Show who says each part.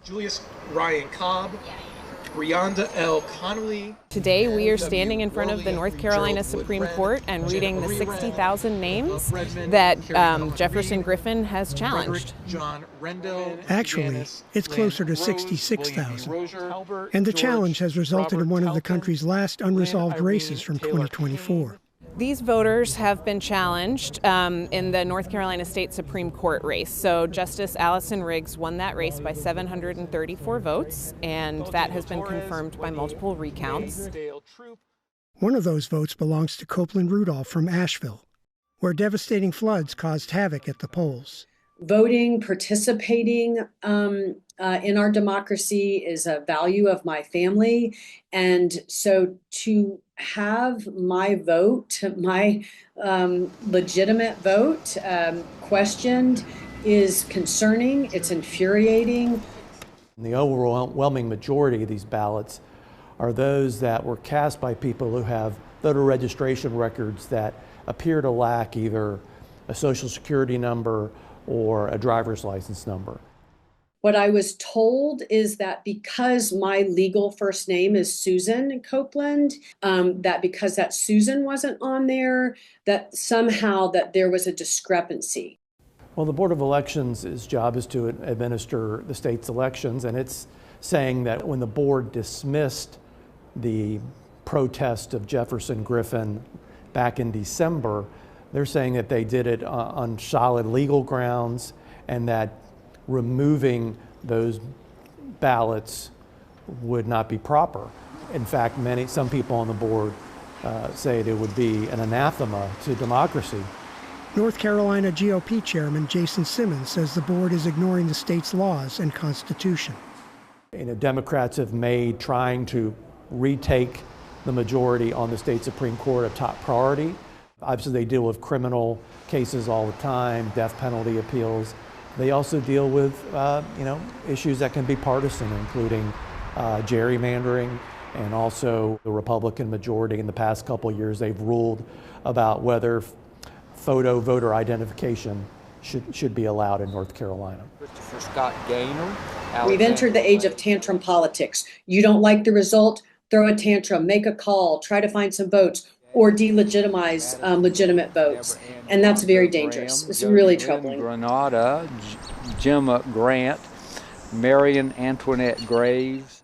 Speaker 1: Julius Ryan Cobb, Brianda L. Connolly.
Speaker 2: Today we are standing in front of the North Carolina Supreme Court and reading the 60,000 names that Jefferson Griffin has challenged.
Speaker 3: Actually, it's closer to 66,000. And the challenge has resulted in one of the country's last unresolved races from 2024.
Speaker 2: These voters have been challenged in the North Carolina State Supreme Court race. So Justice Allison Riggs won that race by 734 votes, and that has been confirmed by multiple recounts.
Speaker 3: One of those votes belongs to Copeland Rudolph from Asheville, where devastating floods caused havoc at the polls.
Speaker 4: Voting, participating in our democracy is a value of my family. And so to have my vote, my legitimate vote questioned is concerning. It's infuriating.
Speaker 5: The overwhelming majority of these ballots are those that were cast by people who have voter registration records that appear to lack either a social security number or a driver's license number.
Speaker 4: What I was told is that because my legal first name is Susan Copeland, that because that Susan wasn't on there, that somehow that there was a discrepancy.
Speaker 5: Well, the Board of Elections' job is to administer the state's elections, and it's saying that when the board dismissed the protest of Jefferson Griffin back in December, they're saying that they did it on solid legal grounds and that removing those ballots would not be proper. In fact, some people on the board say it would be an anathema to democracy.
Speaker 3: North Carolina GOP Chairman Jason Simmons says the board is ignoring the state's laws and constitution.
Speaker 5: Democrats have made trying to retake the majority on the state Supreme Court a top priority. Obviously, they deal with criminal cases all the time, death penalty appeals. They also deal with, issues that can be partisan, including gerrymandering, and also the Republican majority in the past couple of years, they've ruled about whether photo voter identification should be allowed in North Carolina.
Speaker 6: Christopher Scott Gaynor.
Speaker 4: We've entered the age of tantrum politics. You don't like the result, throw a tantrum, make a call, try to find some votes, or delegitimize legitimate votes. And that's very dangerous. It's really troubling.
Speaker 6: Granada, Gemma Grant, Marion Antoinette Graves.